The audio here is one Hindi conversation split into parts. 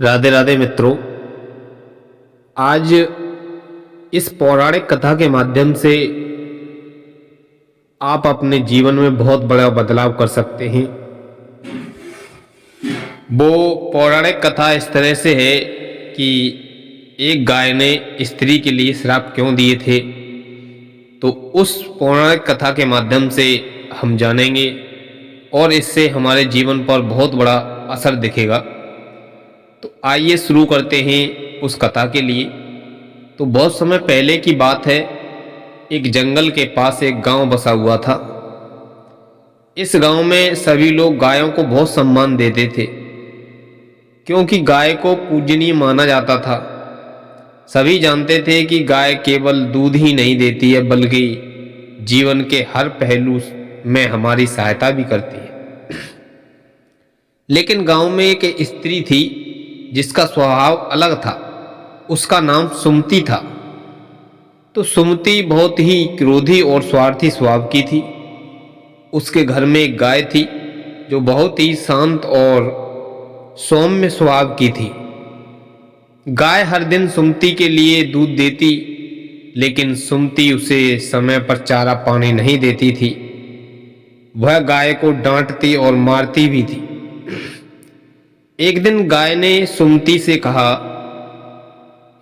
राधे राधे मित्रों। आज इस पौराणिक कथा के माध्यम से आप अपने जीवन में बहुत बड़ा बदलाव कर सकते हैं। वो पौराणिक कथा इस तरह से है कि एक गाय ने स्त्री के लिए श्राप क्यों दिए थे, तो उस पौराणिक कथा के माध्यम से हम जानेंगे और इससे हमारे जीवन पर बहुत बड़ा असर दिखेगा। तो आइए शुरू करते हैं उस कथा के लिए। तो बहुत समय पहले की बात है, एक जंगल के पास एक गांव बसा हुआ था। इस गांव में सभी लोग गायों को बहुत सम्मान देते थे, क्योंकि गाय को पूजनीय माना जाता था। सभी जानते थे कि गाय केवल दूध ही नहीं देती है, बल्कि जीवन के हर पहलू में हमारी सहायता भी करती है। लेकिन गांव में एक स्त्री थी जिसका स्वभाव अलग था। उसका नाम सुमति था। तो सुमति बहुत ही क्रोधी और स्वार्थी स्वभाव की थी। उसके घर में एक गाय थी जो बहुत ही शांत और सौम्य स्वभाव की थी। गाय हर दिन सुमति के लिए दूध देती, लेकिन सुमति उसे समय पर चारा पानी नहीं देती थी। वह गाय को डांटती और मारती भी थी। एक दिन गाय ने सुमति से कहा,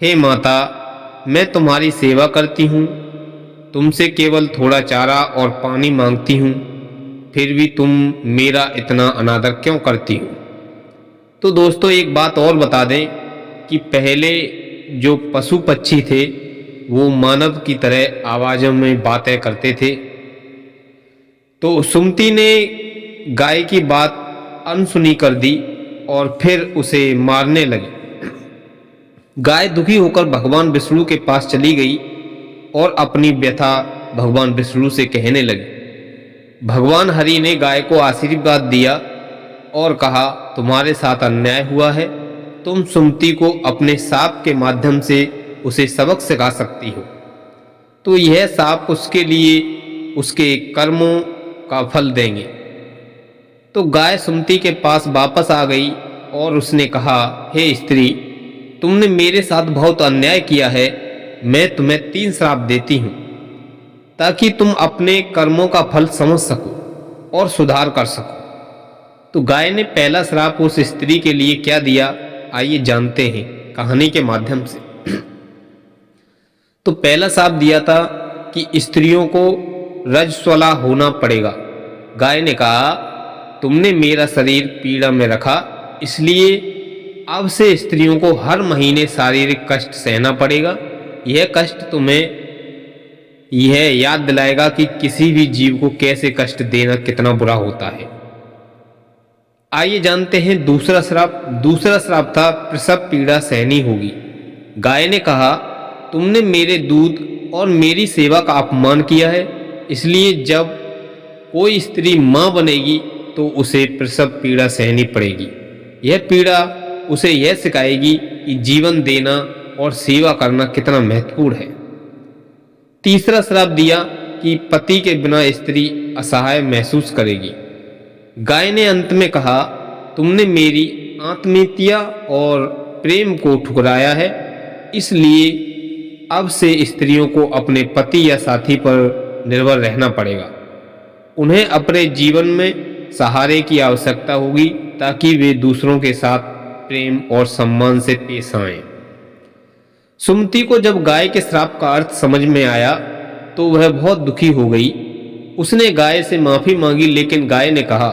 हे माता, मैं तुम्हारी सेवा करती हूँ, तुमसे केवल थोड़ा चारा और पानी मांगती हूँ, फिर भी तुम मेरा इतना अनादर क्यों करती हो। तो दोस्तों, एक बात और बता दें कि पहले जो पशु पक्षी थे वो मानव की तरह आवाज़ों में बातें करते थे। तो सुमति ने गाय की बात अनसुनी कर दी और फिर उसे मारने लगी। गाय दुखी होकर भगवान विष्णु के पास चली गई और अपनी व्यथा भगवान विष्णु से कहने लगी। भगवान हरि ने गाय को आशीर्वाद दिया और कहा, तुम्हारे साथ अन्याय हुआ है, तुम सुमति को अपने शाप के माध्यम से उसे सबक सिखा सकती हो। तो यह शाप उसके लिए उसके कर्मों का फल देंगे। तो गाय सुमति के पास वापस आ गई और उसने कहा, हे स्त्री, तुमने मेरे साथ बहुत अन्याय किया है। मैं तुम्हें 3 श्राप देती हूँ ताकि तुम अपने कर्मों का फल समझ सको और सुधार कर सको। तो गाय ने पहला श्राप उस स्त्री के लिए क्या दिया, आइए जानते हैं कहानी के माध्यम से। तो पहला श्राप दिया था कि स्त्रियों को रजस्वला होना पड़ेगा। गाय ने कहा, तुमने मेरा शरीर पीड़ा में रखा, इसलिए अब से स्त्रियों को हर महीने शारीरिक कष्ट सहना पड़ेगा। यह कष्ट तुम्हें यह याद दिलाएगा कि किसी भी जीव को कैसे कष्ट देना कितना बुरा होता है। आइए जानते हैं दूसरा श्राप। दूसरा श्राप था प्रसव पीड़ा सहनी होगी। गाय ने कहा, तुमने मेरे दूध और मेरी सेवा का अपमान किया है, इसलिए जब कोई स्त्री मां बनेगी तो उसे प्रसव पीड़ा सहनी पड़ेगी। यह पीड़ा उसे यह सिखाएगी कि जीवन देना और सेवा करना कितना महत्वपूर्ण है। तीसरा श्राप दिया कि पति के बिना स्त्री असहाय महसूस करेगी। गाय ने अंत में कहा, तुमने मेरी आत्मीयता और प्रेम को ठुकराया है, इसलिए अब से स्त्रियों को अपने पति या साथी पर निर्भर रहना पड़ेगा। उन्हें अपने जीवन में सहारे की आवश्यकता होगी ताकि वे दूसरों के साथ प्रेम और सम्मान से पेश आएं। सुमति को जब गाय के श्राप का अर्थ समझ में आया तो वह बहुत दुखी हो गई। उसने गाय से माफी मांगी, लेकिन गाय ने कहा,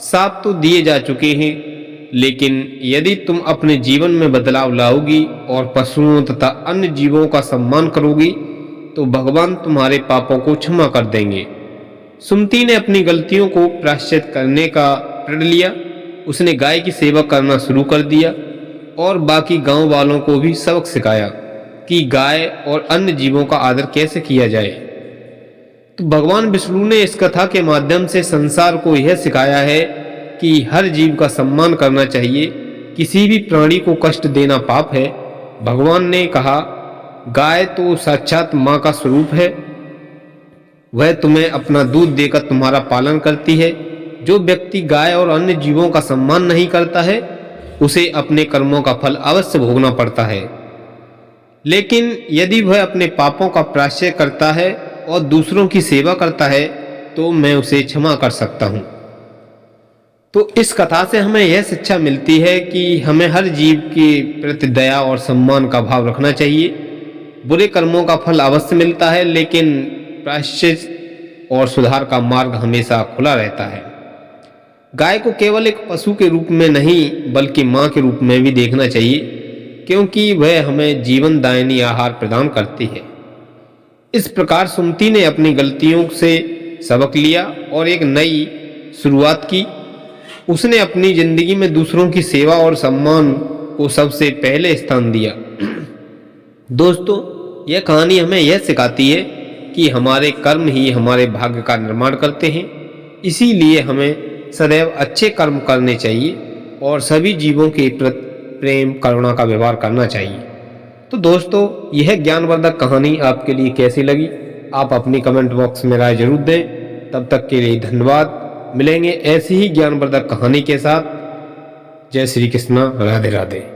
श्राप तो दिए जा चुके हैं, लेकिन यदि तुम अपने जीवन में बदलाव लाओगी और पशुओं तथा अन्य जीवों का सम्मान करोगी तो भगवान तुम्हारे पापों को क्षमा कर देंगे। सुमति ने अपनी गलतियों को प्रायश्चित करने का प्रण लिया। उसने गाय की सेवा करना शुरू कर दिया और बाकी गांव वालों को भी सबक सिखाया कि गाय और अन्य जीवों का आदर कैसे किया जाए। तो भगवान विष्णु ने इस कथा के माध्यम से संसार को यह सिखाया है कि हर जीव का सम्मान करना चाहिए। किसी भी प्राणी को कष्ट देना पाप है। भगवान ने कहा, गाय तो साक्षात माँ का स्वरूप है, वह तुम्हें अपना दूध देकर तुम्हारा पालन करती है। जो व्यक्ति गाय और अन्य जीवों का सम्मान नहीं करता है उसे अपने कर्मों का फल अवश्य भोगना पड़ता है। लेकिन यदि वह अपने पापों का प्रायश्चित करता है और दूसरों की सेवा करता है तो मैं उसे क्षमा कर सकता हूँ। तो इस कथा से हमें यह शिक्षा मिलती है कि हमें हर जीव के प्रति दया और सम्मान का भाव रखना चाहिए। बुरे कर्मों का फल अवश्य मिलता है, लेकिन प्रायश्चित और सुधार का मार्ग हमेशा खुला रहता है। गाय को केवल एक पशु के रूप में नहीं बल्कि माँ के रूप में भी देखना चाहिए, क्योंकि वह हमें जीवनदायिनी आहार प्रदान करती है। इस प्रकार सुमति ने अपनी गलतियों से सबक लिया और एक नई शुरुआत की। उसने अपनी जिंदगी में दूसरों की सेवा और सम्मान को सबसे पहले स्थान दिया। दोस्तों, यह कहानी हमें यह सिखाती है कि हमारे कर्म ही हमारे भाग्य का निर्माण करते हैं। इसीलिए हमें सदैव अच्छे कर्म करने चाहिए और सभी जीवों के प्रति प्रेम करुणा का व्यवहार करना चाहिए। तो दोस्तों, यह ज्ञानवर्धक कहानी आपके लिए कैसी लगी, आप अपनी कमेंट बॉक्स में राय जरूर दें। तब तक के लिए धन्यवाद। मिलेंगे ऐसी ही ज्ञानवर्धक कहानी के साथ। जय श्री कृष्णा, राधे राधे।